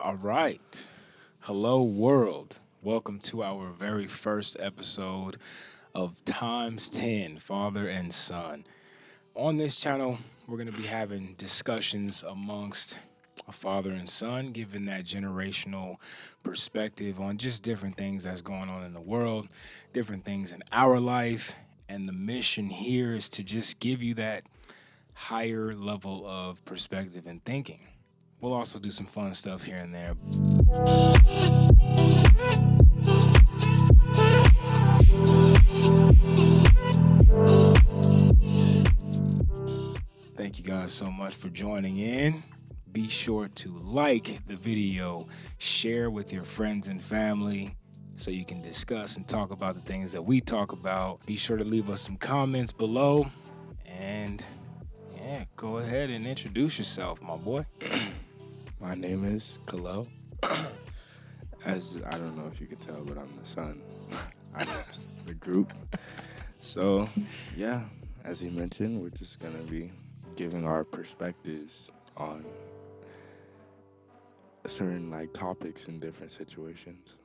All right. Hello, world. Welcome to our very first episode of Times 10 Father and Son. On this channel, we're going to be having discussions amongst a father and son, giving that generational perspective on just different things that's going on in the world, different things in our life. And the mission here is to just give you that higher level of perspective and thinking. We'll also do some fun stuff here and there. Thank you guys so much for joining in. Be sure to like the video, share with your friends and family so you can discuss and talk about the things that we talk about. Be sure to leave us some comments below and go ahead and introduce yourself, my boy. My name is Khalil. As I don't know if you could tell, but I'm the son out of the group. So, yeah, as you mentioned, we're just going to be giving our perspectives on certain topics in different situations.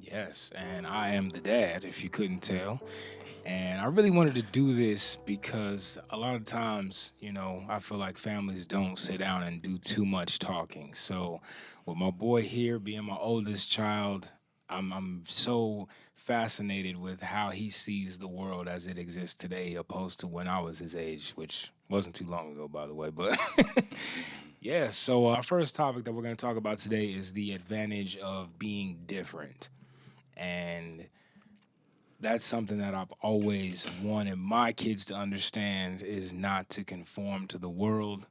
Yes, and I am the dad, if you couldn't tell. And I really wanted to do this because a lot of times, I feel like families don't sit down and do too much talking. So with my boy here being my oldest child, I'm so fascinated with how he sees the world as it exists today, opposed to when I was his age, which wasn't too long ago, by the way. But yeah, so our first topic that we're going to talk about today is the advantage of being different. And that's something that I've always wanted my kids to understand, is not to conform to the world,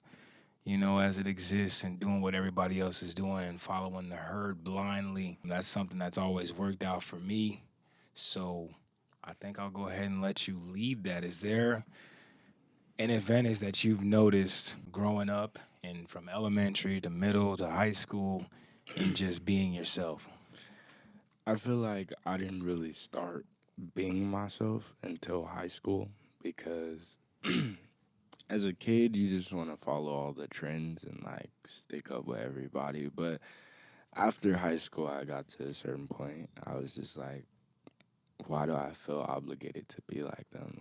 as it exists, and doing what everybody else is doing and following the herd blindly. That's something that's always worked out for me. So I think I'll go ahead and let you lead that. Is there an advantage that you've noticed growing up and from elementary to middle to high school and just being yourself? I feel like I didn't really start being myself until high school because as a kid, you just want to follow all the trends and stick up with everybody. But after high school, I got to a certain point. I was just like, why do I feel obligated to be like them?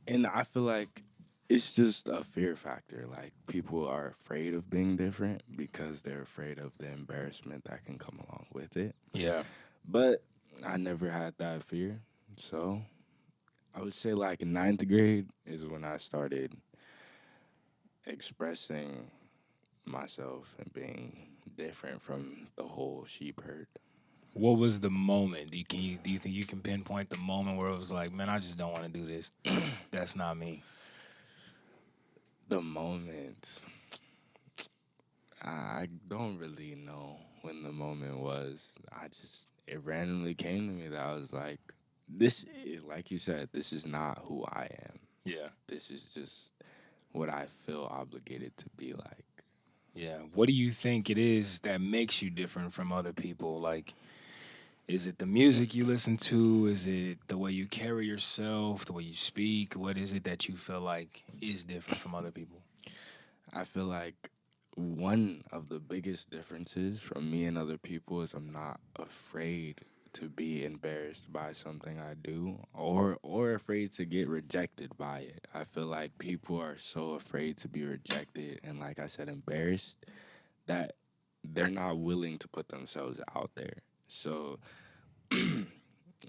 And I feel like it's just a fear factor. Like, people are afraid of being different because they're afraid of the embarrassment that can come along with it. Yeah. But I never had that fear. So I would say in ninth grade is when I started expressing myself and being different from the whole sheep herd. What was the moment? Do you think you can pinpoint the moment where it was like, man, I just don't want to do this? That's not me. The moment, I don't really know when the moment was. It randomly came to me that I was like, this is, like you said, this is not who I am. Yeah. This is just what I feel obligated to be like. Yeah. What do you think it is that makes you different from other people? Like, is it the music you listen to? Is it the way you carry yourself, the way you speak? What is it that you feel like is different from other people? I feel like one of the biggest differences from me and other people is I'm not afraid to be embarrassed by something I do or afraid to get rejected by it. I feel like people are so afraid to be rejected and, like I said, embarrassed, that they're not willing to put themselves out there. So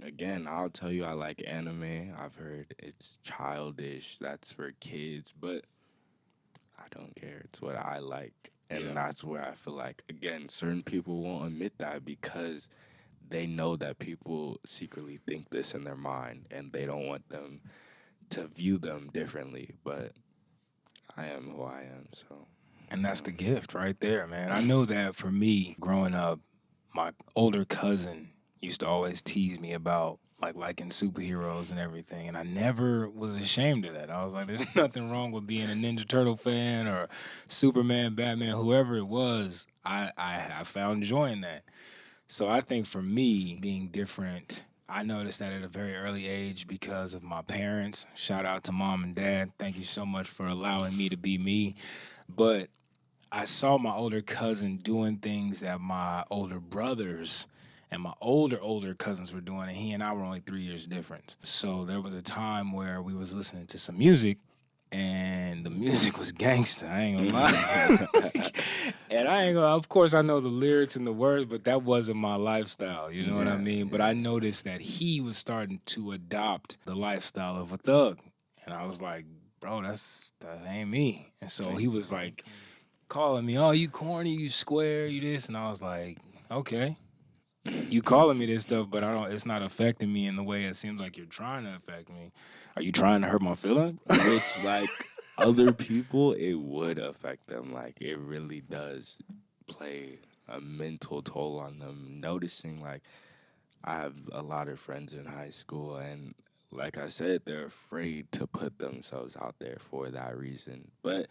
again, I'll tell you I like anime. I've heard it's childish, that's for kids, but I don't care. It's what I like. And that's where I feel like, again, certain people won't admit that because they know that people secretly think this in their mind and they don't want them to view them differently. But I am who I am, so. And that's the gift right there, man. I know that for me, growing up, my older cousin used to always tease me about liking superheroes and everything, and I never was ashamed of that. I was like, there's nothing wrong with being a Ninja Turtle fan or Superman, Batman, whoever it was. I found joy in that. So I think for me, being different, I noticed that at a very early age because of my parents. Shout out to mom and dad. Thank you so much for allowing me to be me. But I saw my older cousin doing things that my older brothers and my older cousins were doing, and he and I were only 3 years different. So there was a time where we was listening to some music, and the music was gangsta. I ain't gonna lie. And I ain't gonna. Of course, I know the lyrics and the words, but that wasn't my lifestyle. You know what I Yeah, mean? But I yeah. noticed that he was starting to adopt the lifestyle of a thug, and I was like, bro, that ain't me. And so he was like calling me, "Oh, you corny, you square, you this," and I was like, "Okay, you calling me this stuff, but I don't. It's not affecting me in the way it seems like you're trying to affect me. Are you trying to hurt my feelings?" Which, like, other people, it would affect them. Like, it really does play a mental toll on them. Noticing, like, I have a lot of friends in high school, and like I said, they're afraid to put themselves out there for that reason. But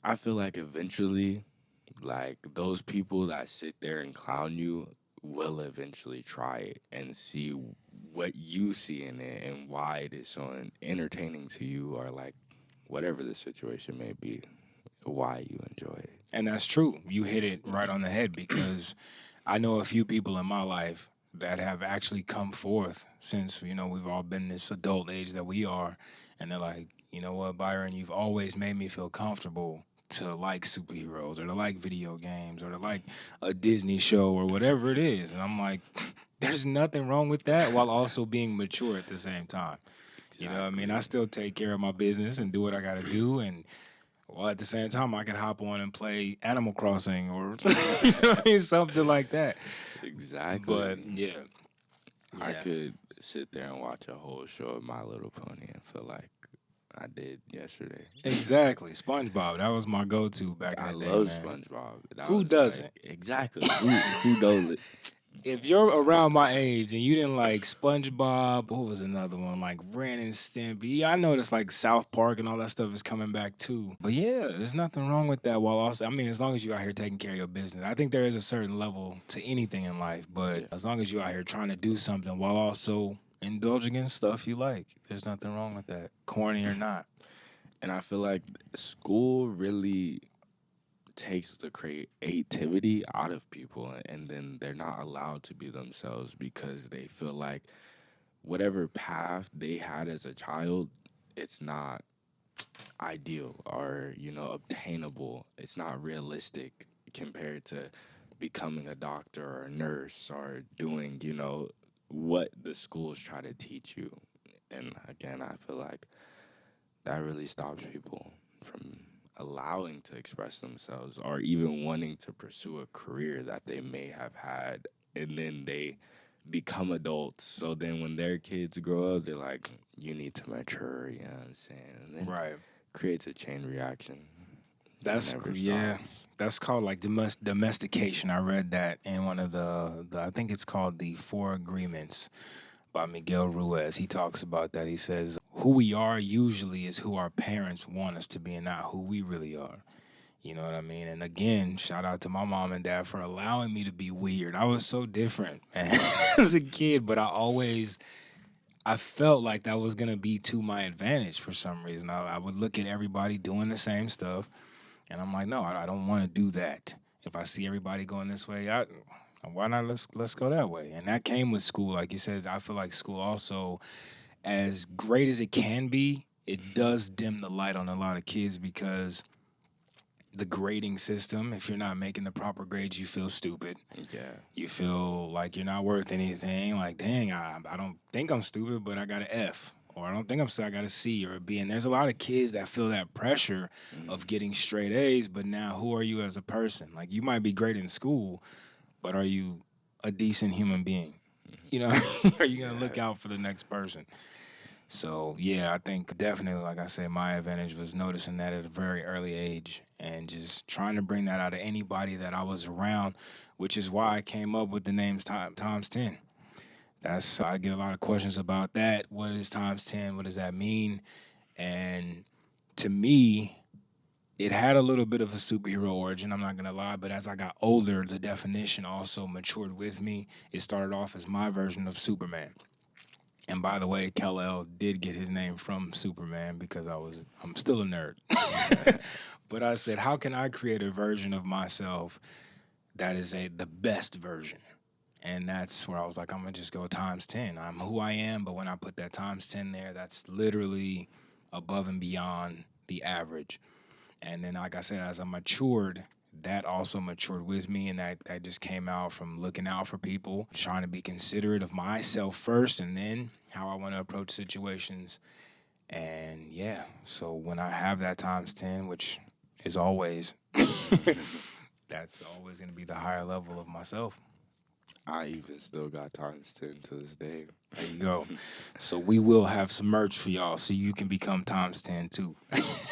I feel like eventually, like, those people that sit there and clown you will eventually try it and see what you see in it and why it is so entertaining to you, or like whatever the situation may be, why you enjoy it. And that's true. You hit it right on the head because I know a few people in my life that have actually come forth since, we've all been this adult age that we are. And they're like, you know what, Byron, you've always made me feel comfortable to like superheroes or to like video games or to like a Disney show or whatever it is. And I'm like, there's nothing wrong with that while also being mature at the same time. You know what I mean? I Exactly. still take care of my business and do what I got to do. And well, at the same time, I could hop on and play Animal Crossing or something like that. But Exactly. yeah, I yeah, could sit there and watch a whole show of My Little Pony and feel like I did yesterday. exactly. SpongeBob, that was my go-to back in I the day, love man. SpongeBob. That Who was like doesn't? exactly who don't. If you're around my age and you didn't like SpongeBob, what was another one? Like Ren and Stimpy. Yeah, I noticed like South Park and all that stuff is coming back too. But yeah, there's nothing wrong with that. While also, I mean, as long as you're out here taking care of your business, I think there is a certain level to anything in life. But Yeah. as long as you're out here trying to do something while also indulging in stuff you like, there's nothing wrong with that, corny or not. And I feel like school really takes the creativity out of people, and then they're not allowed to be themselves because they feel like whatever path they had as a child, it's not ideal or, obtainable. It's not realistic compared to becoming a doctor or a nurse or doing, what the schools try to teach you. And again, I feel like that really stops people from allowing to express themselves or even wanting to pursue a career that they may have had, and then they become adults. So then when their kids grow up, they're like, you need to mature, you know what I'm saying? And then Right. creates a chain reaction that That's never yeah. stops. That's called like domestication. I read that in one of the I think it's called the Four Agreements by Miguel Ruiz. He talks about that. He says who we are usually is who our parents want us to be and not who we really are. You know what I mean? And again, shout out to my mom and dad for allowing me to be weird. I was so different, man, as a kid, but I felt like that was gonna be to my advantage for some reason. I would look at everybody doing the same stuff, and I'm like, no, I don't want to do that. If I see everybody going this way, why not let's go that way? And that came with school, like you said. I feel like school also, as great as it can be, it does dim the light on a lot of kids because the grading system, if you're not making the proper grades, you feel stupid. Yeah. You feel like you're not worth anything. Like, dang, I don't think I'm stupid, but I got an F. Or I don't think I'm I got a C or a B. And there's a lot of kids that feel that pressure of Mm. getting straight A's, but now who are you as a person? Like, you might be great in school, but are you a decent human being? You know, are you going to look Yeah. out for the next person? So yeah, I think definitely, like I said, my advantage was noticing that at a very early age and just trying to bring that out of anybody that I was around, which is why I came up with the names times 10. That's I get a lot of questions about that. What is times 10? What does that mean? And to me, it had a little bit of a superhero origin, I'm not gonna lie, but as I got older, the definition also matured with me. It started off as my version of Superman. And by the way, Kal-El did get his name from Superman because I'm still a nerd. But I said, how can I create a version of myself that is the best version? And that's where I was like, I'm gonna just go times 10. I'm who I am, but when I put that times 10 there, that's literally above and beyond the average. And then, like I said, as I matured, that also matured with me, and that just came out from looking out for people, trying to be considerate of myself first, and then how I want to approach situations. And yeah, so when I have that times 10, which is always, that's always going to be the higher level of myself. I even still got times 10 to this day. There you go. So we will have some merch for y'all so you can become times 10 too.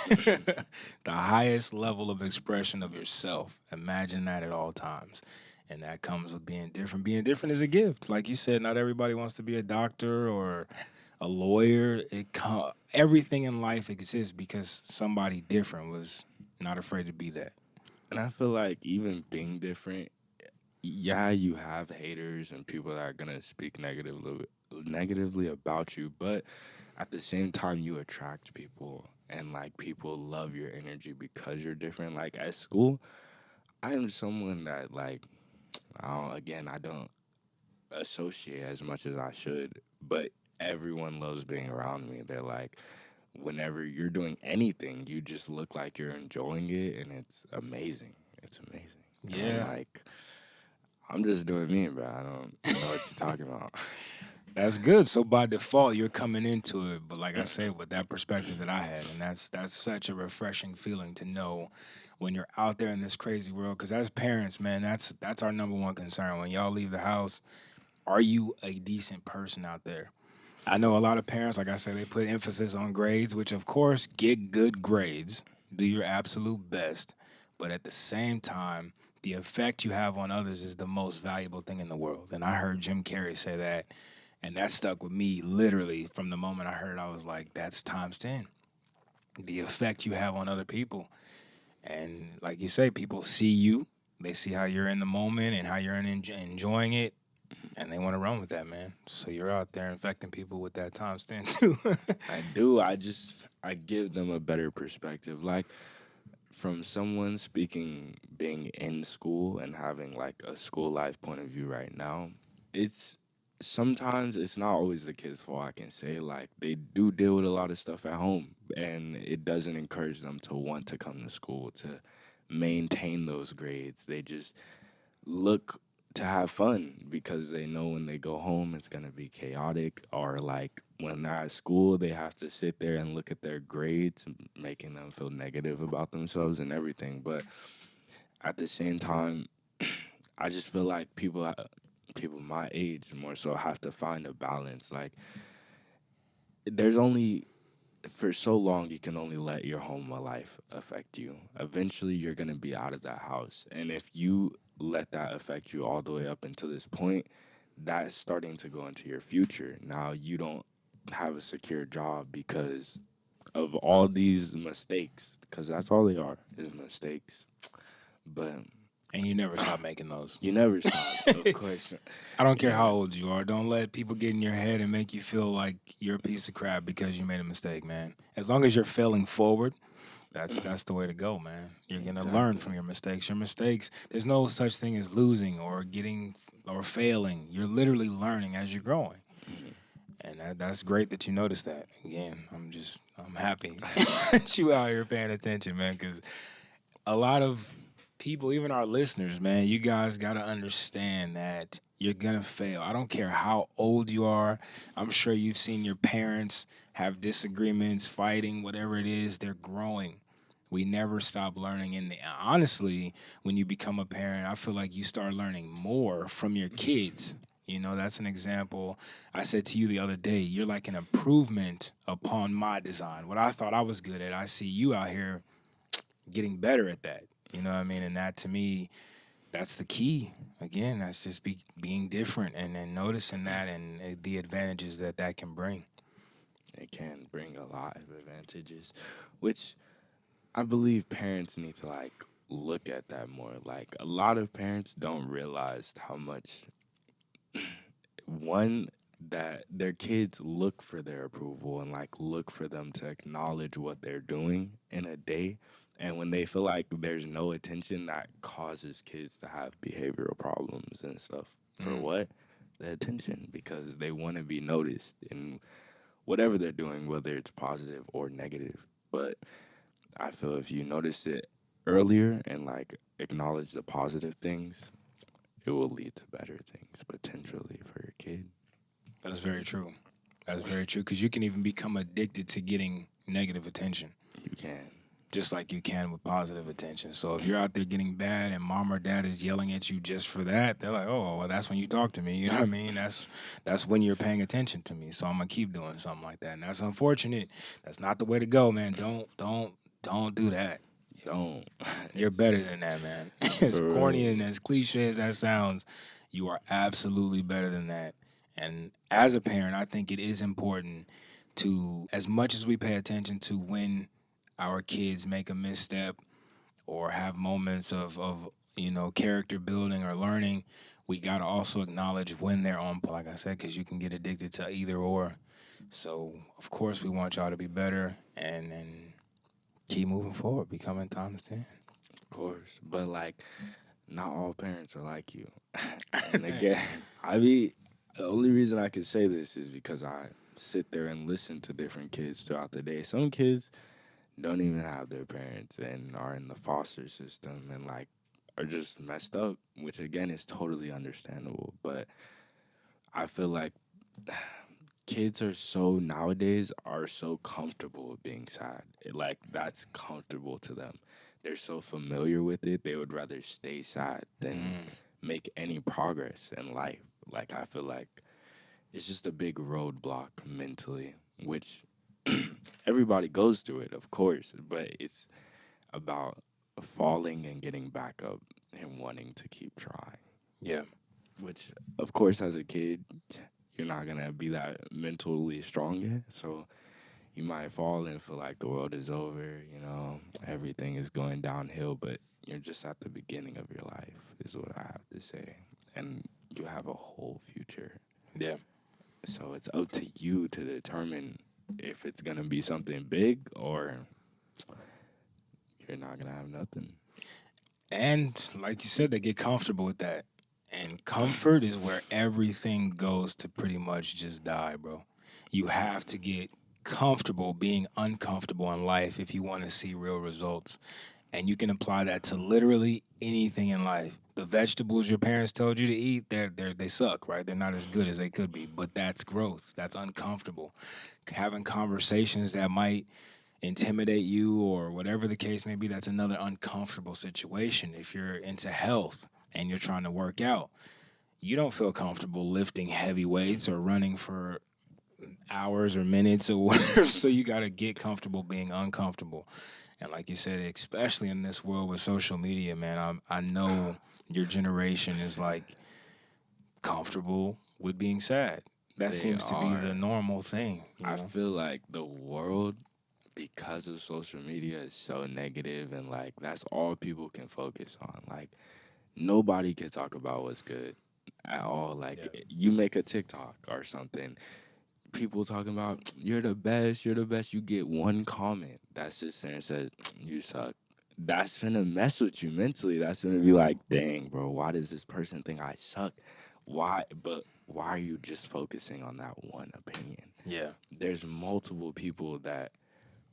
The highest level of expression of yourself. Imagine that at all times. And that comes with being different. Being different is a gift. Like you said, not everybody wants to be a doctor or a lawyer. Everything in life exists because somebody different was not afraid to be that. And I feel like even being different, yeah, you have haters and people that are gonna speak negatively about you, but at the same time you attract people and like people love your energy because you're different. Like at school, I am someone that like I don't associate as much as I should, but everyone loves being around me. They're like, whenever you're doing anything, you just look like you're enjoying it, and it's amazing. It's amazing. And I'm Yeah. like, I'm just doing me, bro. I don't know what you're talking about. That's good. So by default, you're coming into it, but like I said, with that perspective that I had, and that's such a refreshing feeling to know when you're out there in this crazy world. Because as parents, man, that's our number one concern. When y'all leave the house, are you a decent person out there? I know a lot of parents, like I said, they put emphasis on grades, which of course, get good grades, do your absolute best, but at the same time, the effect you have on others is the most valuable thing in the world. And I heard Jim Carrey say that, and that stuck with me literally from the moment I heard it. I was like, that's times 10. The effect you have on other people. And like you say, people see you, they see how you're in the moment and how you're enjoying it, and they want to run with that, man. So you're out there infecting people with that times 10 too. I do. I give them a better perspective. Like from someone speaking, being in school and having like a school life point of view right now, it's sometimes it's not always the kids' fault. I can say like they do deal with a lot of stuff at home, and it doesn't encourage them to want to come to school to maintain those grades. They just look to have fun because they know when they go home it's going to be chaotic, or like when they're at school they have to sit there and look at their grades, making them feel negative about themselves and everything. But at the same time, I just feel like people my age more so have to find a balance. Like there's only for so long you can only let your home life affect you. Eventually you're going to be out of that house, and if you let that affect you all the way up until this point, that's starting to go into your future. Now you don't have a secure job because of all these mistakes, because that's all they are, is mistakes. But And you never stop making those. you never stop, of course. I don't care Yeah, how old you are. Don't let people get in your head and make you feel like you're a piece of crap because you made a mistake, man. As long as you're failing forward, that's the way to go, man. You're gonna learn exactly. from your mistakes. Your mistakes. There's no such thing as losing or getting or failing. You're literally learning as you're growing, Mhm. and that's great that you noticed that. Again, I'm happy that you out here paying attention, man. Because a lot of people, even our listeners, man, you guys got to understand that you're going to fail. I don't care how old you are. I'm sure you've seen your parents have disagreements, fighting, whatever it is, they're growing. We never stop learning. And honestly, when you become a parent, I feel like you start learning more from your kids. You know, that's an example. I said to you the other day, you're like an improvement upon my design. What I thought I was good at, I see you out here getting better at that. You know what I mean? And that to me, that's the key. Again, that's just being different and then noticing that and the advantages that that can bring. It can bring a lot of advantages, which I believe parents need to like look at that more. Like a lot of parents don't realize how much one that their kids look for their approval and like look for them to acknowledge what they're doing in a day. And when they feel like there's no attention, that causes kids to have behavioral problems and stuff. For Mm. what? The attention, because they want to be noticed in whatever they're doing, whether it's positive or negative. But I feel if you notice it earlier and like acknowledge the positive things, it will lead to better things potentially for your kid. That's very true. That's very true because you can even become addicted to getting negative attention, You can. just like you can with positive attention. So if you're out there getting bad and mom or dad is yelling at you just for that, they're like, "Oh, well, that's when you talk to me." You know what I mean? That's when you're paying attention to me. So I'm gonna keep doing something like that, and that's unfortunate. That's not the way to go, man. Don't do that. Don't. You're It's better than that, man. As for corny real. and as cliche as that sounds, you are absolutely better than that. And as a parent, I think it is important to, as much as we pay attention to when our kids make a misstep or have moments of character building or learning, we got to also acknowledge when they're on point, like I said, because you can get addicted to either or. So, of course, we want y'all to be better and keep moving forward, becoming Thomas 10. Of course. But like not all parents are like you. And Dang. again, I mean the only reason I can say this is because I sit there and listen to different kids throughout the day. Some kids don't even have their parents and are in the foster system and like are just messed up, which again is totally understandable. But I feel like kids are so nowadays are so comfortable with being sad. Like that's comfortable to them. They're so familiar with it. They would rather stay sad than Mm, make any progress in life. Like I feel like it's just a big roadblock mentally, which everybody goes through it, of course, but it's about falling and getting back up and wanting to keep trying. yeah. Which, of course, as a kid, you're not gonna be that mentally strong yet. So you might fall and feel like the world is over, everything is going downhill, but you're just at the beginning of your life, is what I have to say. And you have a whole future. Yeah. So it's up to you to determine if it's gonna be something big or you're not gonna have nothing. And like you said, they get comfortable with that. And comfort is where everything goes to pretty much just die, bro. You have to get comfortable being uncomfortable in life if you want to see real results. And you can apply that to literally anything in life. The vegetables your parents told you to eat, they suck, right? They're not as good as they could be, but that's growth. That's uncomfortable. Having conversations that might intimidate you or whatever the case may be, that's another uncomfortable situation. If you're into health and you're trying to work out, you don't feel comfortable lifting heavy weights or running for hours or minutes or whatever. So you got to get comfortable being uncomfortable. And like you said, especially in this world with social media, man, I know your generation is like comfortable with being sad. That They seems to be the are. normal thing, you I know? feel like the world, because of social media, is so negative, and like that's all people can focus on. Like nobody can talk about what's good at all. Yeah. Like you make a TikTok or something, people talking about you're the best, you're the best. You get one comment that's just there and says you suck. That's gonna mess with you mentally. That's gonna be like, dang, bro, why does this person think I suck? Why? But why are you just focusing on that one opinion? Yeah. There's multiple people that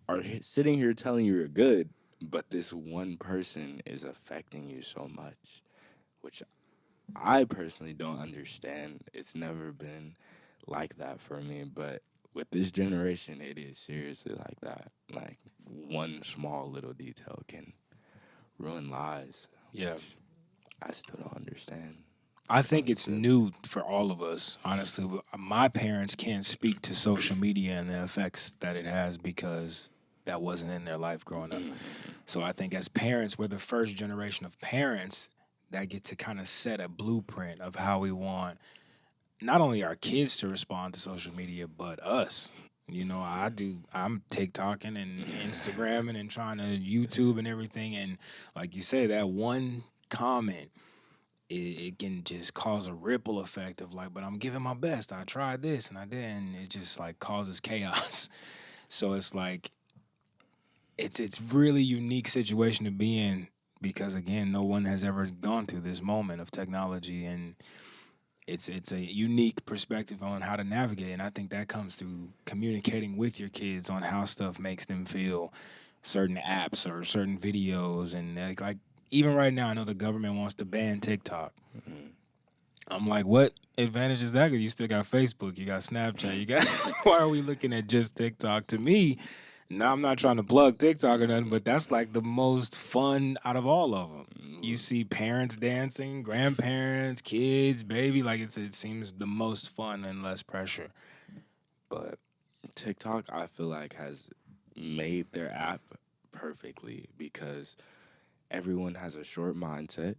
are sitting here telling you you're good, but this one person is affecting you so much, which I personally don't understand. It's never been like that for me, but with this generation, it is seriously like that. Like one small little detail can ruin lives, Yeah. which I still don't understand. I think it's Honestly. new for all of us. Honestly, my parents can't speak to social media and the effects that it has because that wasn't in their life growing up. So I think as parents, we're the first generation of parents that get to kind of set a blueprint of how we want not only our kids to respond to social media, but us. I'm TikToking and Instagramming and trying to YouTube and everything. And like you say, that one comment it can just cause a ripple effect of like, but I'm giving my best. I tried this and I did, and it just like causes chaos. So it's like it's really unique situation to be in because again, no one has ever gone through this moment of technology, and it's a unique perspective on how to navigate. And I think that comes through communicating with your kids on how stuff makes them feel, certain apps or certain videos, and like even right now, I know the government wants to ban TikTok. Mhm. I'm like, what advantage is that? 'Cause you still got Facebook, you got Snapchat, you got. Why are we looking at just TikTok? To me, now I'm not trying to plug TikTok or nothing, but that's like the most fun out of all of them. You Mm, see parents dancing, grandparents, kids, baby, like it seems the most fun and less pressure. But TikTok, I feel like, has made their app perfectly because everyone has a short mindset.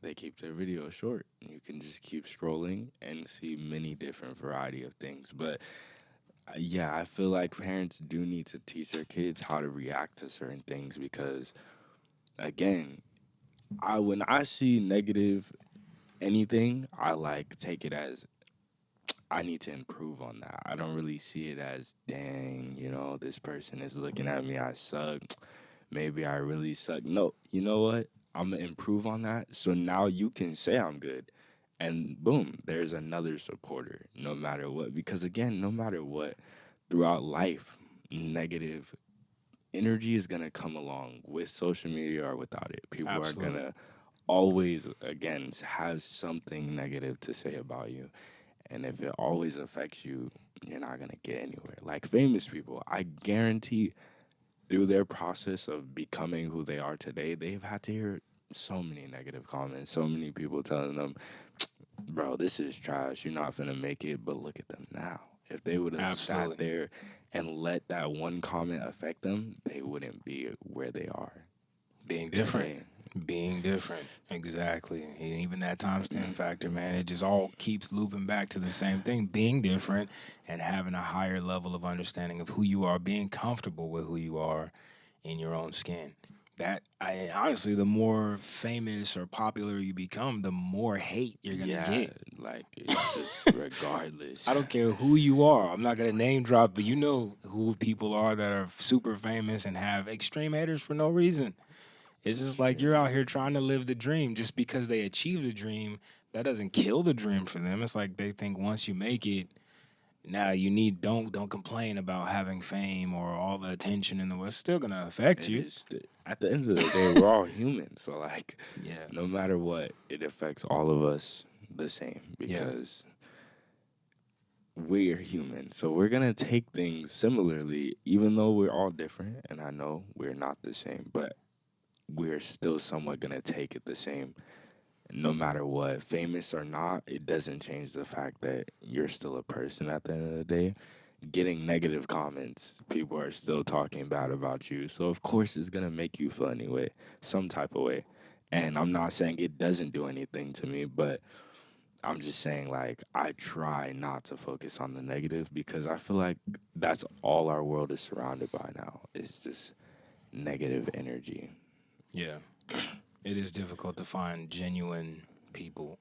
They keep their videos short. You can just keep scrolling and see many different variety of things. But yeah, I feel like parents do need to teach their kids how to react to certain things because again, I when I see negative anything, I like take it as I need to improve on that. I don't really see it as dang, this person is looking at me, I suck. Maybe I really suck. No, you know what? I'm gonna improve on that. So now you can say I'm good. And boom, there's another supporter, no matter what. Because again, no matter what, throughout life, negative energy is gonna come along with social media or without it. People are absolutely. gonna always, again, have something negative to say about you. And if it always affects you, you're not gonna get anywhere. Like famous people, I guarantee through their process of becoming who they are today, they've had to hear so many negative comments, so many people telling them, bro, this is trash. You're not gonna make it. But look at them now. If they would have sat Absolutely. there and let that one comment affect them, they wouldn't be where they are Being different. today. Being different. Exactly. And even that timestamp factor, man, it just all keeps looping back to the same thing. Being different and having a higher level of understanding of who you are, being comfortable with who you are in your own skin. That I honestly, the more famous or popular you become, the more hate you're gonna Yeah, get. like it's just regardless. I don't care who you are. I'm not gonna name drop, but you know who people are that are super famous and have extreme haters for no reason. It's just like you're Extreme. out here trying to live the dream. Just because they achieve the dream, that doesn't kill the dream for them. It's like they think once you make it, now you need don't complain about having fame or all the attention in the world. It's still gonna affect It you. is at the end of the day, we're all human. So like, Yeah, no matter what, it affects all of us the same yeah, because we're human. So we're gonna take things similarly, even though we're all different. And I know we're not the same, but we're still somewhat gonna take it the same. No matter what, famous or not, it doesn't change the fact that you're still a person at the end of the day. Getting negative comments, people are still talking bad about you. So of course it's gonna make you feel anyway, some type of way. And I'm not saying it doesn't do anything to me, but I'm just saying like I try not to focus on the negative because I feel like that's all our world is surrounded by now. It's just negative energy. yeah. It is difficult to find genuine people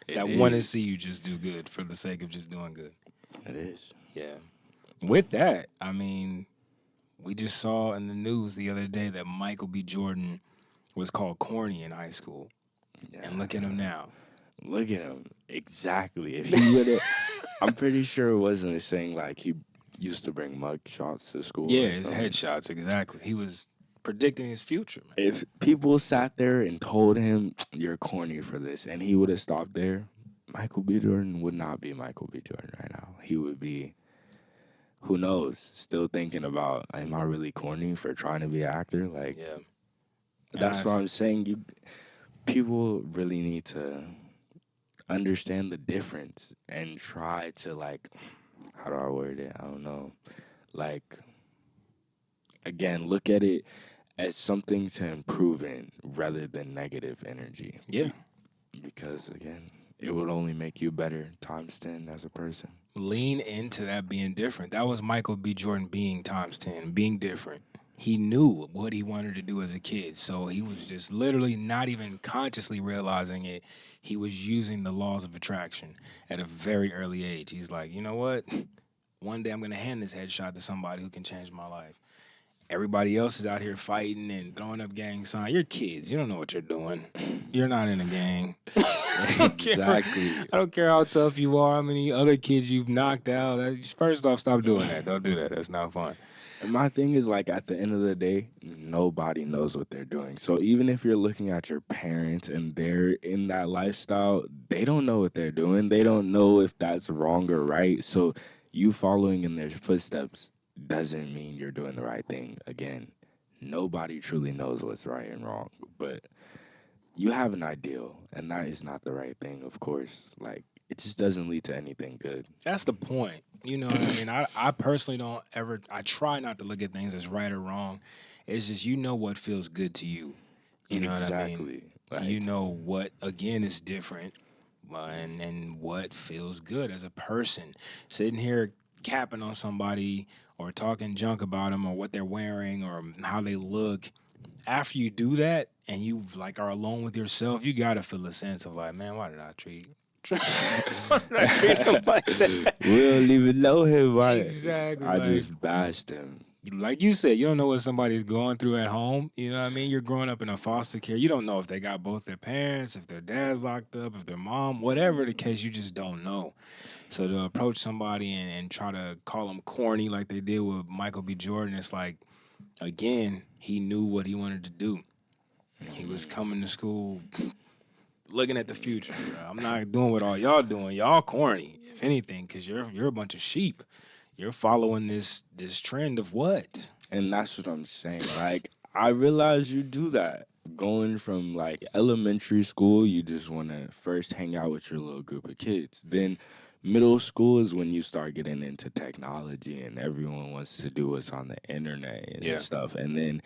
It that want to see is. you just do good for the sake of just doing good. It is. Yeah. With that, I mean, we just saw in the news the other day that Michael B. Jordan was called corny in high school. And look at him Yeah. now. Look at him. Exactly. If he would have, I'm pretty sure it wasn't saying like he used to bring mug shots to school Yeah, or his something. headshots, exactly. He was predicting his future, man. If people sat there and told him, you're corny for this, and he would have stopped there, Michael B. Jordan would not be Michael B. Jordan right now. He would be, who knows, still thinking about, am I really corny for trying to be an actor? Like, Yeah. And that's what I'm saying. People really need to understand the difference and try to like, how do I word it? I don't know. Like, again, look at it as something to improve in rather than negative energy. yeah. Because again, it would only make you better times 10 as a person. Lean into that being different. That was Michael B. Jordan being times 10, being different. he knew what he wanted to do as a kid. So he was just literally not even consciously realizing it. He was using the laws of attraction at a very early age. He's like, you know what? One day I'm going to hand this headshot to somebody who can change my life. Everybody else is out here fighting and throwing up gang signs. You're kids. You don't know what you're doing. You're not in a gang. I don't care. Exactly. I don't care how tough you are, how many other kids you've knocked out. First off, stop doing that. Don't do that. That's not fun. And my thing is, like, at the end of the day, nobody knows what they're doing. So even if you're looking at your parents and they're in that lifestyle, they don't know what they're doing. They don't know if that's wrong or right. So you following in their footsteps doesn't mean you're doing the right thing. Again, nobody truly knows what's right and wrong, but you have an ideal, and that is not the right thing, of course. Like, it just doesn't lead to anything good. That's the point. You know what I mean? I personally don't ever, I try not to look at things as right or wrong. It's just, you know what feels good to you. You know what I mean? Exactly. Like, You know what, again, is different and what feels good as a person. Sitting here capping on somebody or talking junk about them or what they're wearing or how they look. After you do that and you like are alone with yourself, you gotta feel a sense of like, man, why did I treat him like that? we don't even know him. Exactly. I like, just bashed him. like you said, you don't know what somebody's going through at home. You know what I mean? You're growing up in a foster care. You don't know if they got both their parents, if their dad's locked up, if their mom, whatever the case, you just don't know. So to approach somebody and try to call them corny like they did with Michael B. Jordan, it's like, again, he knew what he wanted to do. He was coming to school looking at the future. Bro. I'm not doing what all y'all doing. Y'all corny, if anything, because you're a bunch of sheep. You're following this trend of what? And that's what I'm saying. Like, I realize you do that. Going from like elementary school, you just want to first hang out with your little group of kids. Then middle school is when you start getting into technology and everyone wants to do what's on the internet and stuff. And then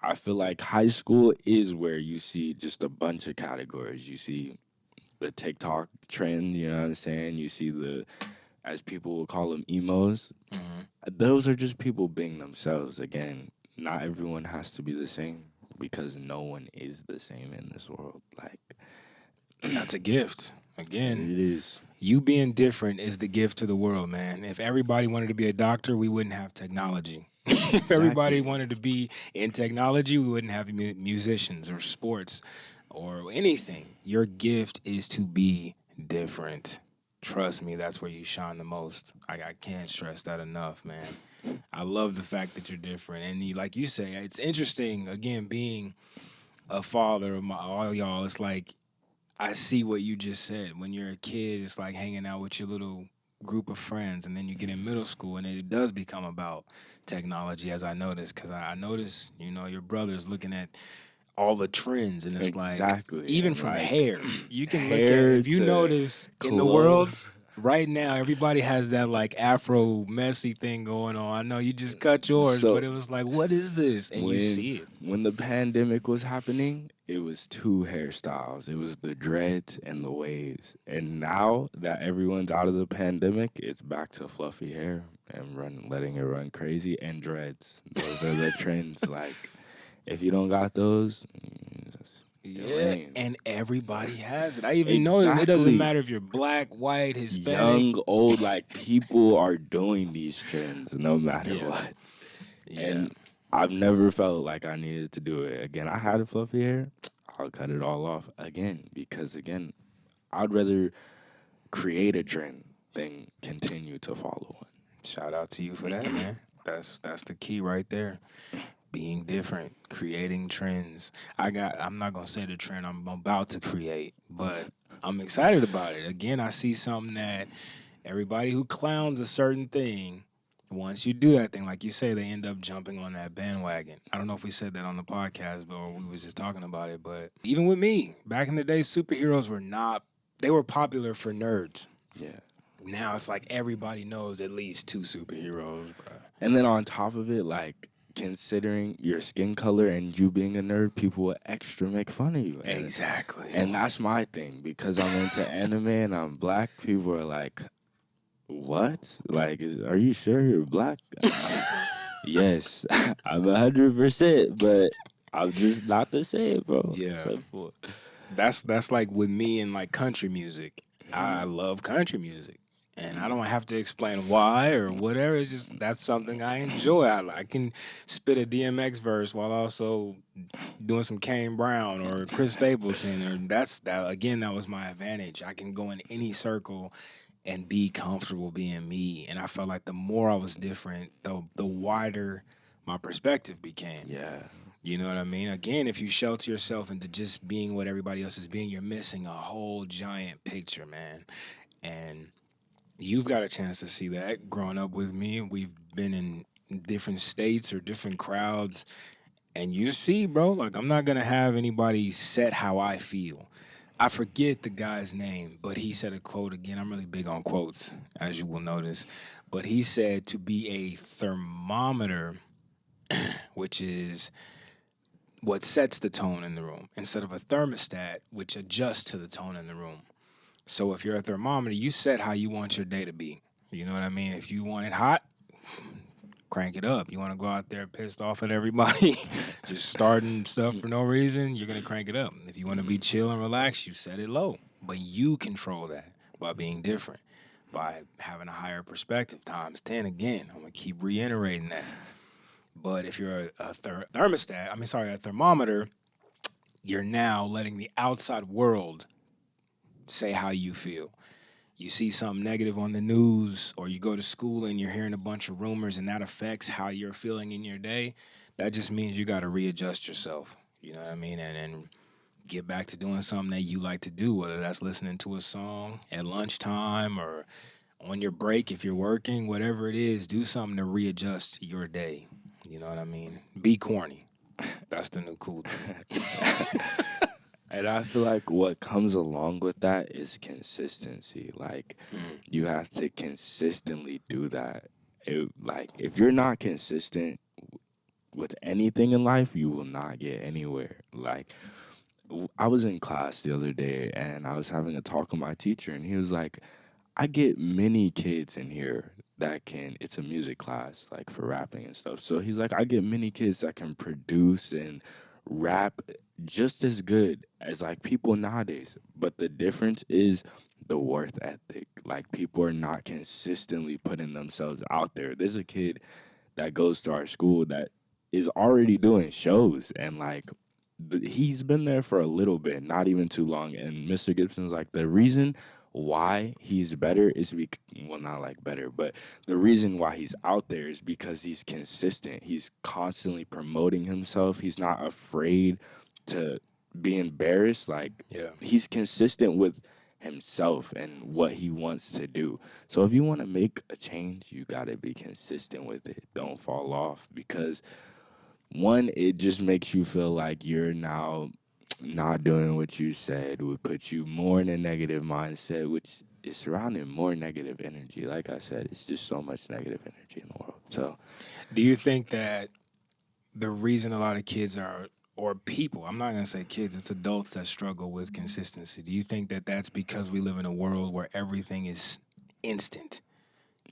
I feel like high school is where you see just a bunch of categories. You see the TikTok trend, you know what I'm saying? You see the, as people will call them, emos. Mm-hmm. Those are just people being themselves. Again, not everyone has to be the same because no one is the same in this world. Like, That's a gift. Again, it is. you being different is the gift to the world, man. If everybody wanted to be a doctor, we wouldn't have technology. If everybody wanted to be in technology, we wouldn't have musicians or sports or anything. Your gift is to be different. Trust me, that's where you shine the most. I can't stress that enough, man. I love the fact that you're different. And like you say, it's interesting, again, being a father of all y'all. It's like, I see what you just said. When you're a kid, it's like hanging out with your little group of friends, and then you get in middle school, and it does become about technology, as I noticed. Because I noticed, your brother's looking at all the trends, and it's Exactly. like, even from Like, hair, you can look hair at, if you to notice in the world clothes. right now, everybody has that like Afro messy thing going on. I know you just cut yours, So, but it was like, what is this? And you see it. When the pandemic was happening, it was two hairstyles. It was the dreads and the waves. And now that everyone's out of the pandemic, it's back to fluffy hair and letting it run crazy and dreads. Those are the trends. Like, if you don't got those, you're lame. And everybody has it. I even noticed it doesn't matter if you're black, white, Hispanic. Young, old, like, people are doing these trends no matter what. Yeah. And I've never felt like I needed to do it again. I had a fluffy hair. I'll cut it all off again because, again, I'd rather create a trend than continue to follow one. Shout out to you for that, man. That's the key right there. Being different, creating trends. I'm not gonna say the trend I'm about to create, but I'm excited about it. Again, I see something that everybody who clowns a certain thing, once you do that thing, like you say, they end up jumping on that bandwagon. I don't know if we said that on the podcast, but or we was just talking about it. But even with me, back in the day, superheroes they were popular for nerds. Yeah. Now it's like everybody knows at least two superheroes, bro. And then on top of it, like, considering your skin color and you being a nerd, people will extra make fun of you. Exactly. And that's my thing. Because I'm into anime and I'm black, people are like, what? Like, are you sure you're black? Yes, I'm 100%, but I'm just not the same, bro. Yeah. Simple. That's like with me and like country music. I Mm, love country music. And I mm, don't have to explain why or whatever. It's just that's something I enjoy. I can spit a DMX verse while also doing some Kane Brown or Chris Stapleton. Or that's that again, that was my advantage. I can go in any circle and be comfortable being me. And I felt like the more I was different, the wider my perspective became. yeah, You know what I mean? Again, if you shelter yourself into just being what everybody else is being, you're missing a whole giant picture, man. And you've got a chance to see that growing up with me. We've been in different states or different crowds, and you see, bro, like I'm not gonna have anybody set how I feel. I forget the guy's name, but he said a quote again. I'm really big on quotes, as you will notice. But he said to be a thermometer, which is what sets the tone in the room, instead of a thermostat, which adjusts to the tone in the room. So if you're a thermometer, you set how you want your day to be. You know what I mean? If you want it hot, crank it up. You want to go out there pissed off at everybody, just starting stuff for no reason, you're going to crank it up. If you want to be mm, chill and relaxed, you set it low. But you control that by being different, by having a higher perspective times 10 again. I'm going to keep reiterating that. But if you're a thermometer, you're now letting the outside world say how you feel. You see something negative on the news, or you go to school and you're hearing a bunch of rumors, and that affects how you're feeling in your day. That just means you got to readjust yourself. You know what I mean? And get back to doing something that you like to do, whether that's listening to a song at lunchtime or on your break if you're working, whatever it is, do something to readjust your day. You know what I mean? Be corny. That's the new cool thing. And I feel like what comes along with that is consistency. Like, Mm, you have to consistently do that. Like, if you're not consistent with anything in life, you will not get anywhere. Like, I was in class the other day and I was having a talk with my teacher, and he was like, I get many kids in here that can, it's a music class, like for rapping and stuff. So he's like, I get many kids that can produce and rap just as good as like people nowadays. But the difference is the worth ethic. Like, people are not consistently putting themselves out there. There's a kid that goes to our school that is already doing shows, and like he's been there for a little bit, not even too long. And Mr. Gibson's like, the reason why he's better is well, not like better, but the reason why he's out there is because he's consistent. He's constantly promoting himself. He's not afraid to be embarrassed. Like, yeah. he's consistent with himself and what he wants to do. So if you want to make a change, you got to be consistent with it. Don't fall off, because one, it just makes you feel like you're now not doing what you said, would put you more in a negative mindset, which is surrounding more negative energy. Like I said, it's just so much negative energy in the world. So, Do you think that the reason a lot of kids are, or people, I'm not going to say kids, it's adults that struggle with consistency. Do you think that that's because we live in a world where everything is instant?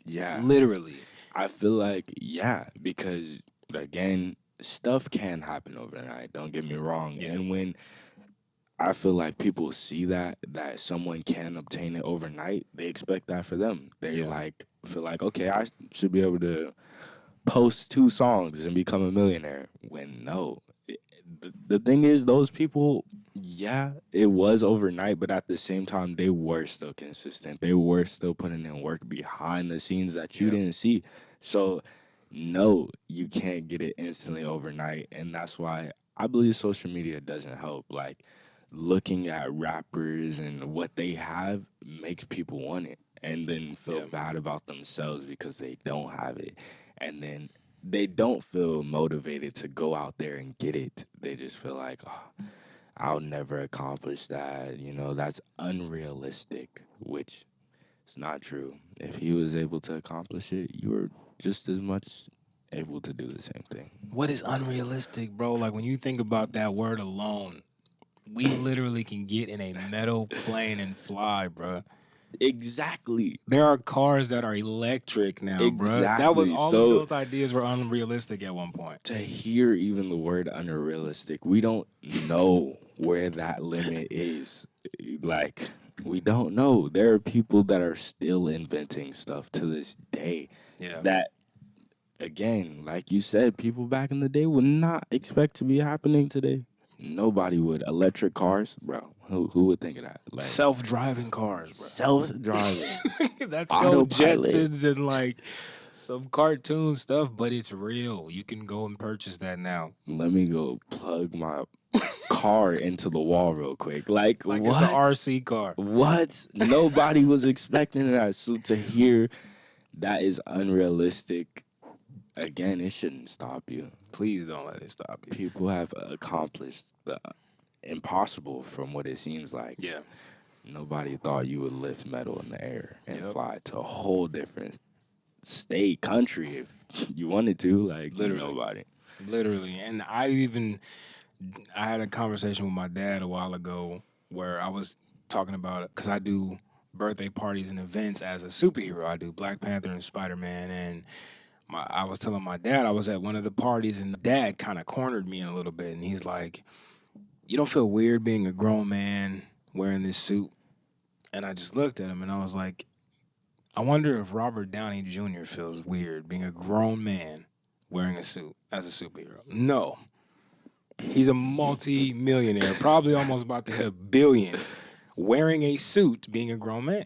yeah, Literally. I feel like, yeah, because again, stuff can happen overnight. Don't get me wrong. Yeah. And when I feel like people see that someone can obtain it overnight, they expect that for them. They Yeah. like feel like, okay, I should be able to post 2 songs and become a millionaire. When no, the thing is, those people, yeah, it was overnight, but at the same time, they were still consistent. They were still putting in work behind the scenes that you Yeah. didn't see. So, no, you can't get it instantly overnight, and that's why I believe social media doesn't help. Like, looking at rappers and what they have makes people want it, and then feel Yeah. bad about themselves because they don't have it, and then they don't feel motivated to go out there and get it. They just feel like, oh, I'll never accomplish that. You know, that's unrealistic, which is not true. If he was able to accomplish it, you were just as much able to do the same thing. What is unrealistic, bro? Like when you think about that word alone, we literally can get in a metal plane and fly, bro. Exactly. There are cars that are electric now, bruh. That was Exactly. all of So those ideas were unrealistic at one point. to hear even the word unrealistic, we don't know where that limit is. Like, we don't know. There are people that are still inventing stuff to this day Yeah. that, again, like you said, people back in the day would not expect to be happening today. Nobody would. Electric cars, bro. Who would think of that? Like, Self-driving cars, bro. self-driving, That's so autopilot. Jetsons and like some cartoon stuff, but it's real. You can go and purchase that now. Let me go plug my car into the wall real quick. Like, Like it's an what? RC car. What? Nobody was expecting that. So to hear that is unrealistic, again, it shouldn't stop you. Please don't let it stop you. People have accomplished the impossible from what it seems like. Yeah. Nobody thought you would lift metal in the air and Yep. fly to a whole different state, country if you wanted to. Like, Literally. nobody. Literally. And I had a conversation with my dad a while ago where I was talking about it because I do birthday parties and events as a superhero. I do Black Panther and Spider-Man, and I was telling my dad I was at one of the parties, and dad kind of cornered me in a little bit, and he's like, "You don't feel weird being a grown man wearing this suit?" And I just looked at him and I was like, "I wonder if Robert Downey Jr. feels weird being a grown man wearing a suit as a superhero." No. He's a multi-millionaire, probably almost about to hit $1 billion, wearing a suit, being a grown man.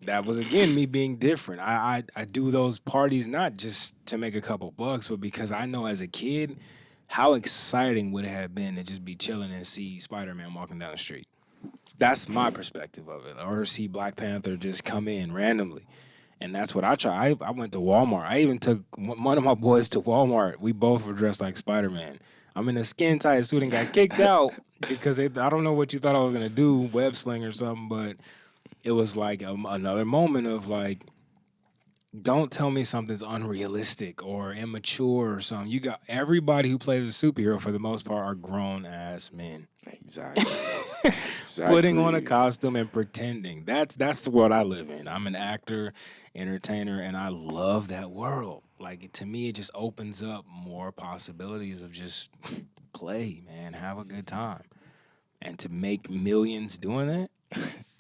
That was, again, me being different. I do those parties not just to make a couple bucks, but because I know as a kid how exciting would it have been to just be chilling and see Spider-Man walking down the street. That's my perspective of it. Or see Black Panther just come in randomly. And that's what I try. I went to Walmart. I even took one of my boys to Walmart. We both were dressed like Spider-Man. I'm in a skin-tight suit and got kicked out because I don't know what you thought I was going to do, web sling or something, but it was like another moment of like, don't tell me something's unrealistic or immature or something. You got everybody who plays a superhero for the most part are grown-ass men. Exactly. Putting on a costume and pretending. That's the world I live in. I'm an actor, entertainer, and I love that world. Like, to me, it just opens up more possibilities of just play, man, have a good time. And to make millions doing that,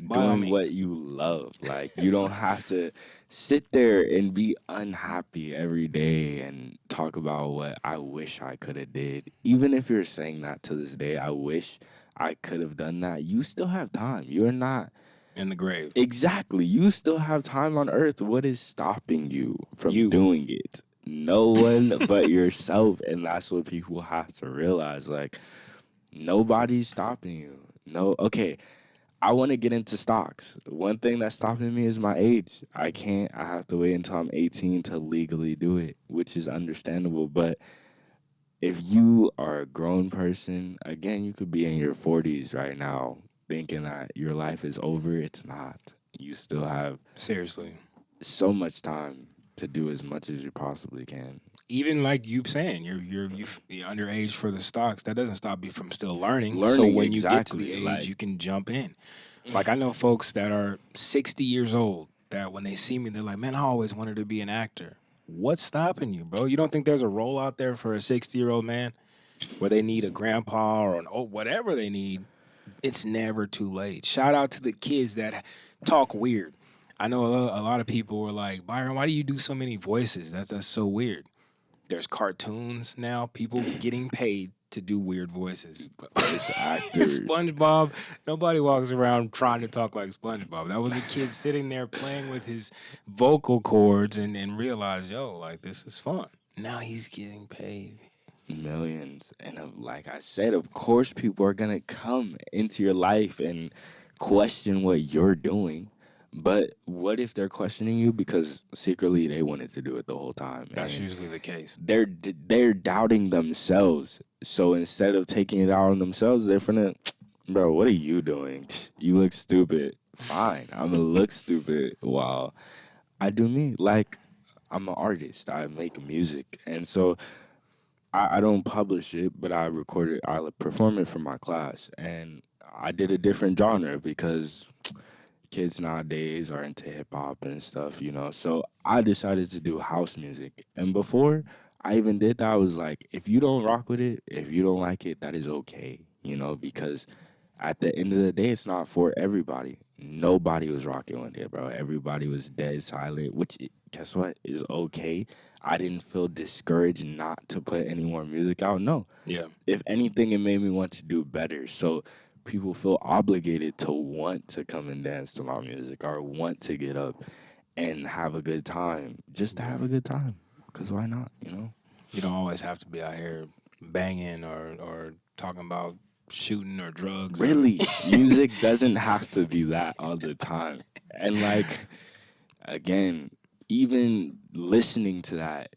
by all Doing what means. you love. Like, you don't have to sit there and be unhappy every day and talk about what I wish I could have did. Even if you're saying that to this day, I wish I could have done that. You still have time. You're not In the grave. exactly. You still have time on earth. What is stopping you from You. doing it? No one but yourself. And that's what people have to realize. Like, nobody's stopping you. No, okay. I want to get into stocks. One thing that's stopping me is my age. I can't. I have to wait until I'm 18 to legally do it, which is understandable. But if you are a grown person, again, you could be in your 40s right now thinking that your life is over. It's not. You still have Seriously. so much time to do as much as you possibly can. Even like you saying, you're underage for the stocks. That doesn't stop you from still learning. So Learning, when you get to the exactly, age, like- you can jump in. Like, I know folks that are 60 years old that when they see me, they're like, "Man, I always wanted to be an actor." What's stopping you, bro? You don't think there's a role out there for a 60-year-old man where they need a grandpa or whatever they need? It's never too late. Shout out to the kids that talk weird. I know a lot of people were like, "Byron, why do you do so many voices? That's so weird." There's cartoons now, people getting paid to do weird voices. Voice actors. SpongeBob, nobody walks around trying to talk like SpongeBob. That was a kid sitting there playing with his vocal cords and realized, yo, like, this is fun. Now he's getting paid. Millions. And like I said, of course, people are going to come into your life and question what you're doing. But what if they're questioning you because secretly they wanted to do it the whole time? That's and usually the case. they're doubting themselves. So instead of taking it out on themselves, they're finna, bro, what are you doing? You look stupid. Fine, I'm gonna look stupid while I do me. Like, I'm an artist. I make music, and so I don't publish it, but I record it. I perform it for my class, and I did a different genre because kids nowadays are into hip hop and stuff, you know. So I decided to do house music. And before I even did that, I was like, if you don't rock with it, if you don't like it, that is okay, you know, because at the end of the day, it's not for everybody. Nobody was rocking with it, bro. Everybody was dead silent, which guess what is okay. I didn't feel discouraged not to put any more music out. No, Yeah. if anything, it made me want to do better. So people feel obligated to want to come and dance to my music or want to get up and have a good time, just to Yeah. have a good time. Because why not? You know. You don't always have to be out here banging or talking about shooting or drugs or Really, music doesn't have to be that all the time. And like again, even listening to that,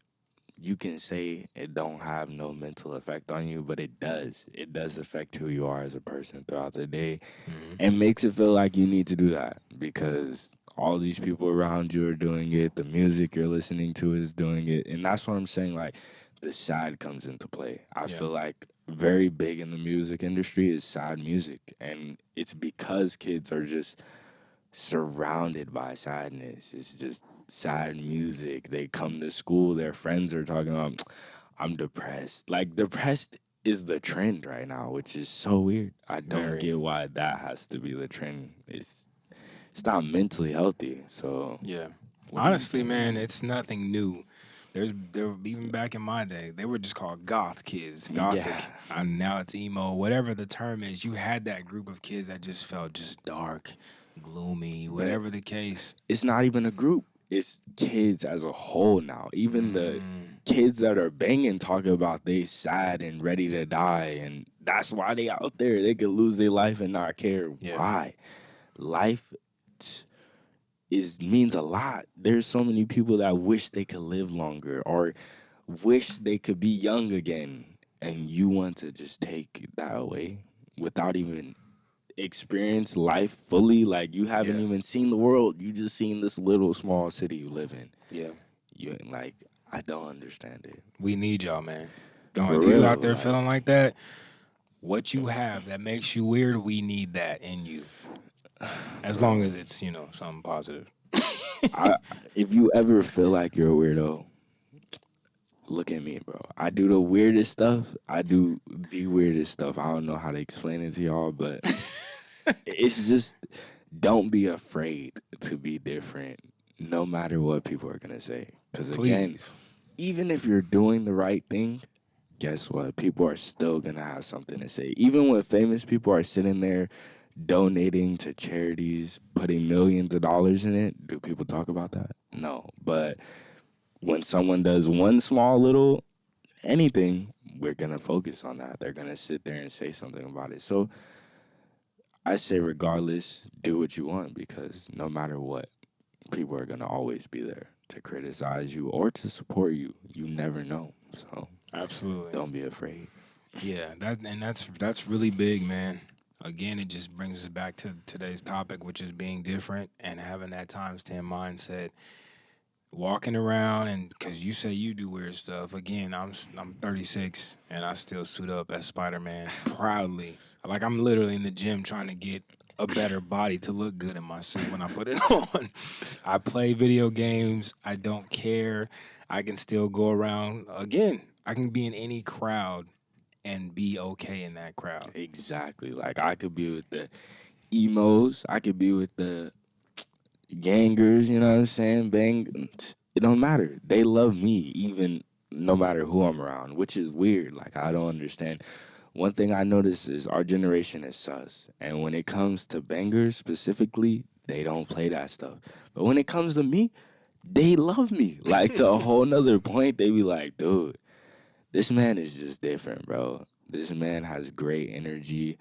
you can say it don't have no mental effect on you, but it does. It does affect who you are as a person throughout the day Mhm. and makes it feel like you need to do that because all these people around you are doing it. The music you're listening to is doing it. And that's what I'm saying. Like, the sad comes into play. I Yeah. feel like very big in the music industry is sad music. And it's because kids are just surrounded by sadness. It's just sad music. They come to school, their friends are talking about, I'm depressed. Like, depressed is the trend right now, which is so weird. I don't Very. get why that has to be the trend. It's not mentally healthy. So, Yeah. what do you Honestly, think? man, it's nothing new. There even back in my day, they were just called goth kids, Yeah, gothic. And now it's emo, whatever the term is. You had that group of kids that just felt just dark, gloomy, but whatever the case. it's not even a group. It's kids as a whole now. Even the Mm, kids that are banging talking about they sad and ready to die, and that's why they out there. They could lose their life and not care. yeah, Why? Life t- is means a lot. There's so many people that wish they could live longer or wish they could be young again, and you want to just take that away without even experience life fully. Like you haven't yeah, even seen the world. You just seen this little small city you live in. yeah. You like I don't understand it. We need y'all, man. Don't, For if you real. out there Like feeling like that, what you have that makes you weird, we need that in you. As long bro. as it's, something positive. I if you ever feel like you're a weirdo, look at me, bro. I do the weirdest stuff. I do the weirdest stuff. I don't know how to explain it to y'all, but it's just don't be afraid to be different no matter what people are gonna say. Cause again, Please. even if you're doing the right thing, guess what? People are still gonna have something to say. Even when famous people are sitting there donating to charities, putting millions of dollars in it, do people talk about that? No. But when someone does one small little anything, we're gonna focus on that. They're gonna sit there and say something about it. So I say regardless, do what you want because no matter what, people are gonna always be there to criticize you or to support you. You never know. So Absolutely. don't be afraid. Yeah, that's really big, man. Again, it just brings us back to today's topic, which is being different and having that times 10 mindset. Walking around and because you say you do weird stuff. Again, I'm 36 and I still suit up as Spider-Man proudly. Like I'm literally in the gym trying to get a better body to look good in my suit when I put it on. I play video games. I don't care. I can still go around. Again, I can be in any crowd and be okay in that crowd. Exactly. Like I could be with the emos. I could be with the gangers. You know what I'm saying? Bang. It don't matter. They love me even no matter who I'm around, which is weird. Like I don't understand. One thing I notice is our generation is sus, and when it comes to bangers specifically, they don't play that stuff. But when it comes to me, they love me. Like to a whole nother point, they be like, dude, this man is just different, bro. This man has great energy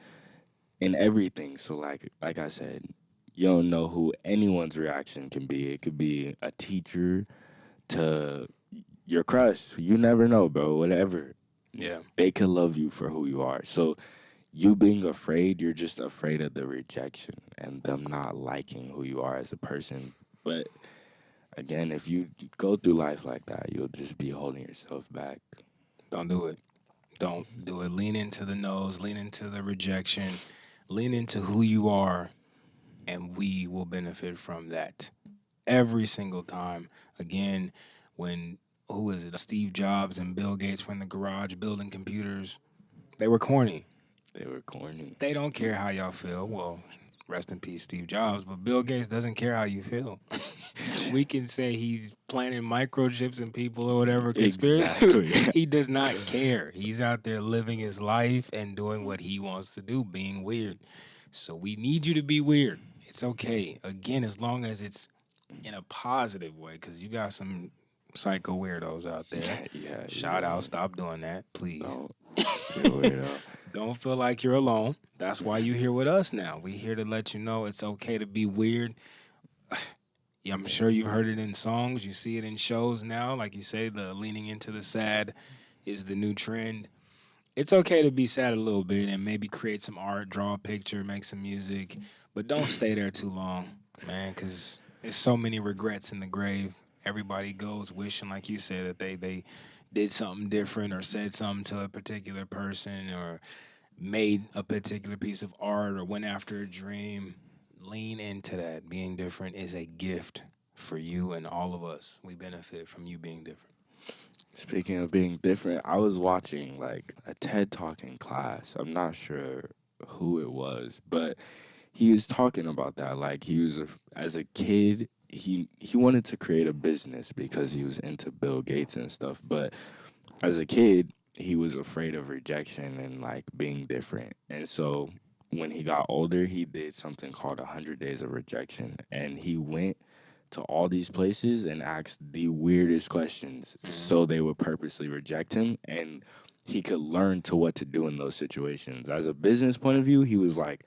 in everything. So like I said, you don't know who anyone's reaction can be. It could be a teacher to your crush. You never know, bro. Whatever. Yeah. They could love you for who you are. So you being afraid, you're just afraid of the rejection and them not liking who you are as a person. But again, if you go through life like that, you'll just be holding yourself back. Don't do it. Don't do it. Lean into the nose, lean into the rejection, lean into who you are and we will benefit from that every single time. Again, when who is it? Steve Jobs and Bill Gates were in the garage building computers. They were corny. They were corny. They don't care how y'all feel. Well, rest in peace, Steve Jobs. But Bill Gates doesn't care how you feel. We can say he's planting microchips in people or whatever conspiracy. Exactly. He does not care. He's out there living his life and doing what he wants to do, being weird. So we need you to be weird. It's okay. Again, as long as it's in a positive way, because you got some psycho weirdos out there. Yeah. Shout out. Stop doing that, please. Don't. You're a weirdo. Don't feel like you're alone. That's why you're here with us now. We're here to let you know it's okay to be weird. Yeah, I'm sure you've heard it in songs. You see it in shows now. Like you say, the leaning into the sad is the new trend. It's okay to be sad a little bit and maybe create some art, draw a picture, make some music. But don't stay there too long, man, because there's so many regrets in the grave. Everybody goes wishing, like you said, that they did something different or said something to a particular person or made a particular piece of art or went after a dream. Lean into that. Being different is a gift for you and all of us. We benefit from you being different. Speaking of being different, I was watching like a TED Talk in class. I'm not sure who it was, but he was talking about that. Like as a kid, he wanted to create a business because he was into Bill Gates and stuff. But as a kid, he was afraid of rejection and like being different. And so when he got older, he did something called 100 Days of Rejection, and he went to all these places and asked the weirdest questions so they would purposely reject him and he could learn to what to do in those situations. As a business point of view, he was like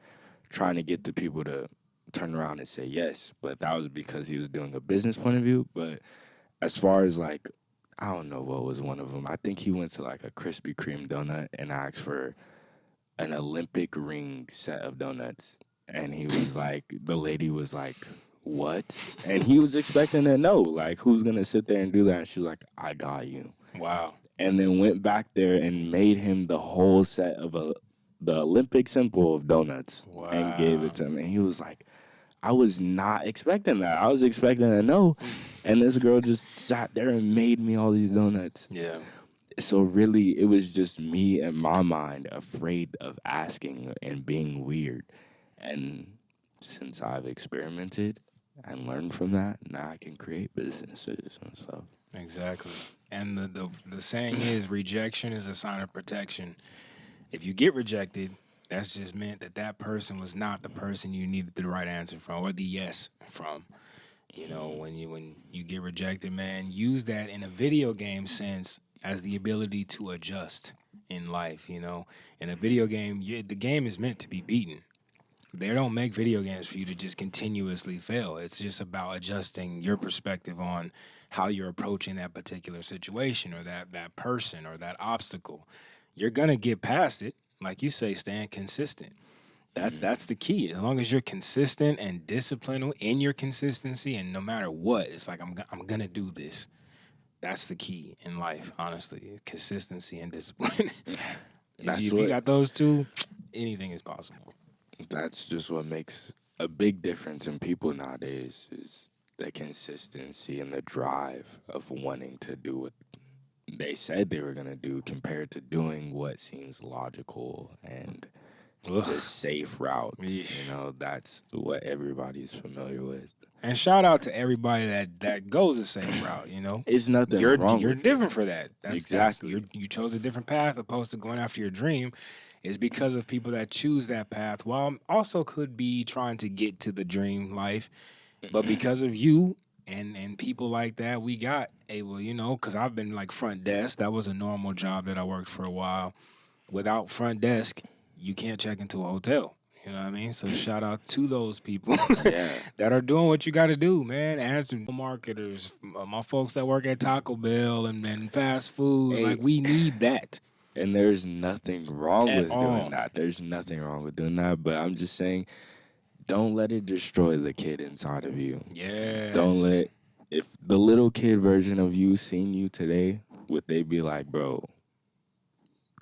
trying to get the people to turn around and say yes, but that was because he was doing a business point of view. But as far as like, I don't know what was one of them. I think he went to like a Krispy Kreme donut and asked for an Olympic ring set of donuts. And he was like, the lady was like, what? And he was expecting to know, like, who's going to sit there and do that? And she was like, I got you. Wow. And then went back there and made him the whole set of the Olympic symbol of donuts and gave it to him. And he was like, I was not expecting that. I was expecting to know. And this girl just sat there and made me all these donuts. Yeah. So really, it was just me in my mind afraid of asking and being weird. And since I've experimented and learned from that, now I can create businesses and stuff. Exactly. And the saying is rejection is a sign of protection. If you get rejected, that's just meant that that person was not the person you needed the right answer from or the yes from. You know, when you get rejected, man, use that in a video game sense as the ability to adjust in life, you know. In a video game, the game is meant to be beaten. They don't make video games for you to just continuously fail. It's just about adjusting your perspective on how you're approaching that particular situation or that person or that obstacle. You're going to get past it. Like you say, staying consistent. That's the key. As long as you're consistent and disciplined in your consistency, and no matter what, it's like I'm gonna do this. That's the key in life, honestly. Consistency and discipline. if you got those two, anything is possible. That's just what makes a big difference in people nowadays is the consistency and the drive of wanting to do what they said they were gonna do compared to doing what seems logical and the safe route. You know, that's what everybody's familiar with. And shout out to everybody that goes the same route, you know. It's nothing wrong You're with different for that. Exactly. You chose a different path opposed to going after your dream. Is because of people that choose that path while also could be trying to get to the dream life. But because of you and people like that, we got able, you know, because I've been like front desk. That was a normal job that I worked for a while. Without front desk, you can't check into a hotel. You know what I mean? So shout out to those people that are doing what you got to do, man. Answer marketers, my folks that work at Taco Bell and then fast food. Hey. Like, we need that. And there's nothing wrong with all. doing that. There's nothing wrong with doing that. But I'm just saying, don't let it destroy the kid inside of you. Yes. Don't let, if the little kid version of you seen you today, would they be like, bro,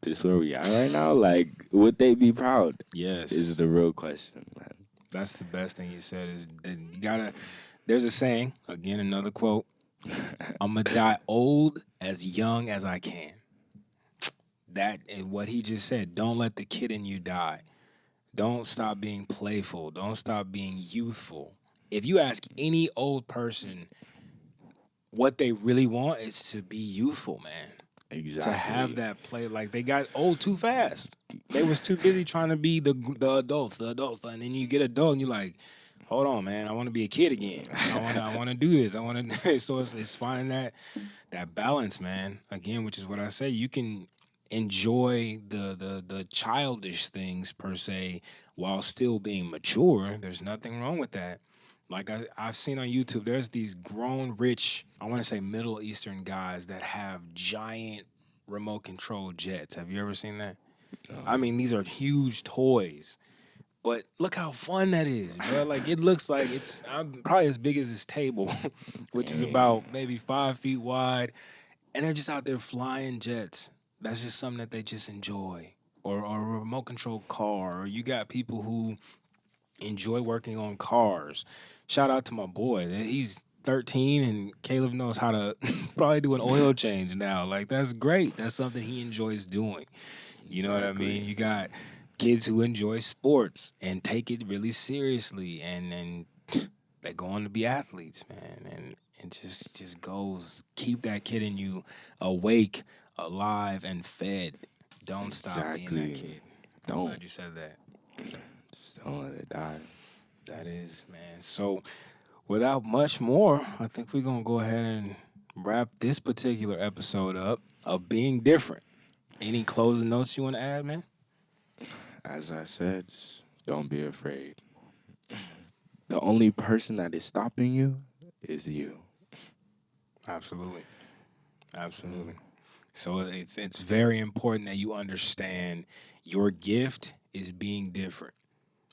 this where we at right now? Like, would they be proud? Yes. Is the real question, man. That's the best thing you said is that you gotta. There's a saying again, another quote. I'm gonna die old as young as I can. That and what he just said. Don't let the kid in you die. Don't stop being playful. Don't stop being youthful. If you ask any old person what they really want, is to be youthful, man. To have Exactly. that play, like they got old too fast. They was too busy trying to be the adults, and then you get adult and you're like, hold on, man, I want to be a kid again. I want to do this. I want to. So it's finding that balance, man. Again, which is what I say. You can enjoy the childish things per se while still being mature. There's nothing wrong with that. Like I've seen on YouTube, there's these grown, rich, I want to say Middle Eastern guys that have giant remote control jets. Have you ever seen that? I Um, mean, these are huge toys. But look how fun that is, bro. Like it looks like it's probably as big as this table, which is Dang. about maybe 5 feet wide, and they're just out there flying jets. That's just something that they just enjoy. Or a remote control car. Or you got people who enjoy working on cars. Shout out to my boy. He's 13 and Caleb knows how to probably do an oil change now. Like that's great. That's something he enjoys doing. You know what I mean? Exactly. You got kids who enjoy sports and take it really seriously and they go on to be athletes, man. And it just goes keep that kid in you awake, alive, and fed. Don't stop being that Exactly. kid. I'm Don't. glad you said that. Just don't let it die. That is, man. So without much more, I think we're gonna go ahead and wrap this particular episode up of being different. Any closing notes you want to add, man? As I said, just don't be afraid. The only person that is stopping you is you. Absolutely. Absolutely. Mm. So it's very important that you understand your gift is being different.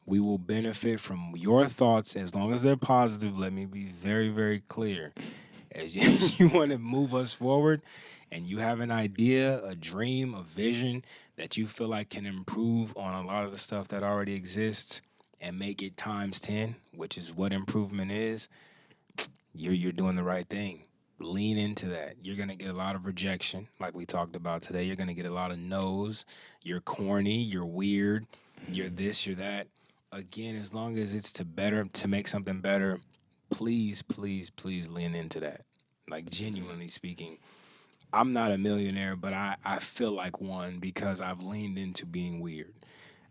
We will benefit from your thoughts as long as they're positive. Let me be very, very clear. As you, you want to move us forward and you have an idea, a dream, a vision that you feel like can improve on a lot of the stuff that already exists and make it times 10, which is what improvement is, you're doing the right thing. Lean into that. You're gonna get a lot of rejection, like we talked about today. You're gonna get a lot of no's. You're corny. You're weird. You're this. You're that. Again, as long as it's to make something better, please, please, please lean into that. Like genuinely speaking, I'm not a millionaire, but I feel like one because I've leaned into being weird.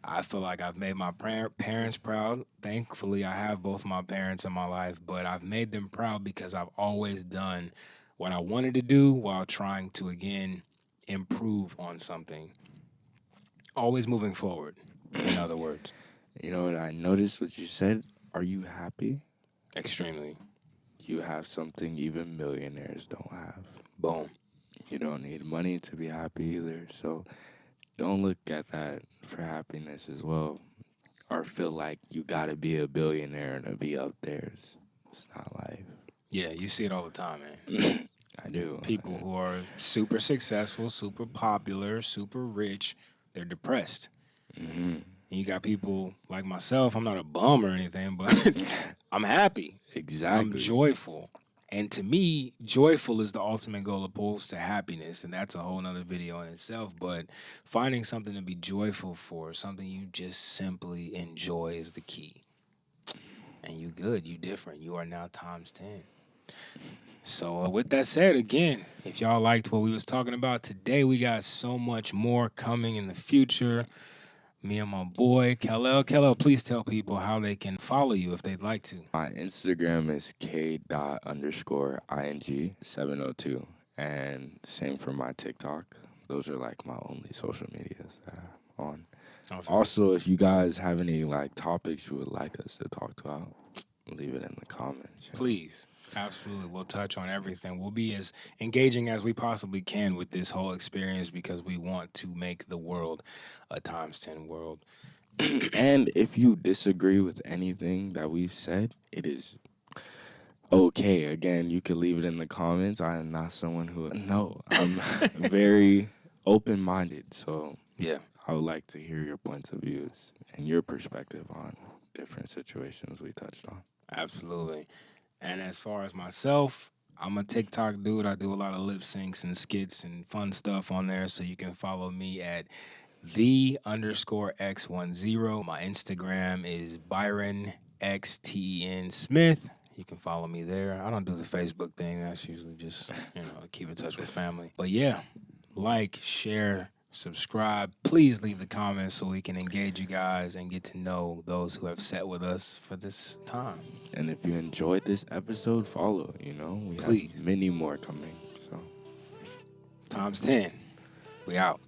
I feel like I've made my parents proud. Thankfully, I have both my parents in my life, but I've made them proud because I've always done what I wanted to do while trying to, again, improve on something. Always moving forward, in other words. You know what? I noticed what you said. Are you happy? Extremely. You have something even millionaires don't have. Boom. You don't need money to be happy either. So don't look at that for happiness as well. Or feel like you gotta be a billionaire to be up there. It's not life. Yeah, you see it all the time, man. I do. People who are super successful, super popular, super rich, they're depressed. Hmm. And you got people like myself, I'm not a bum or anything, but I'm happy. I'm Exactly. joyful. And to me, joyful is the ultimate goal opposed to happiness. And that's a whole nother video in itself. But finding something to be joyful for, something you just simply enjoy is the key. And you good, you different. You are now times 10. So with that said, again, if y'all liked what we was talking about today, we got so much more coming in the future. Me and my boy, Kal-El. Kal-El, please tell people how they can follow you if they'd like to. My Instagram is k._ing702. And same for my TikTok. Those are like my only social medias that I'm on. I feel you. Also, if you guys have any like topics you would like us to talk about, leave it in the comments. Please. Absolutely. We'll touch on everything. We'll be as engaging as we possibly can with this whole experience because we want to make the world a times 10 world. And if you disagree with anything that we've said, it is okay. Again, you can leave it in the comments. I am not someone who no, I'm very open-minded, so Yeah. I would like to hear your points of views and your perspective on different situations we touched on. Absolutely. And as far as myself, I'm a TikTok dude. I do a lot of lip syncs and skits and fun stuff on there. So you can follow me at the_X10. My Instagram is Byron XTEN Smith. You can follow me there. I don't do the Facebook thing. That's usually just, keep in touch with family. But yeah, like, share, subscribe. Please leave the comments so we can engage you guys and get to know those who have sat with us for this time. And if you enjoyed this episode, follow. We Please. have many more coming. So Times 10. We out.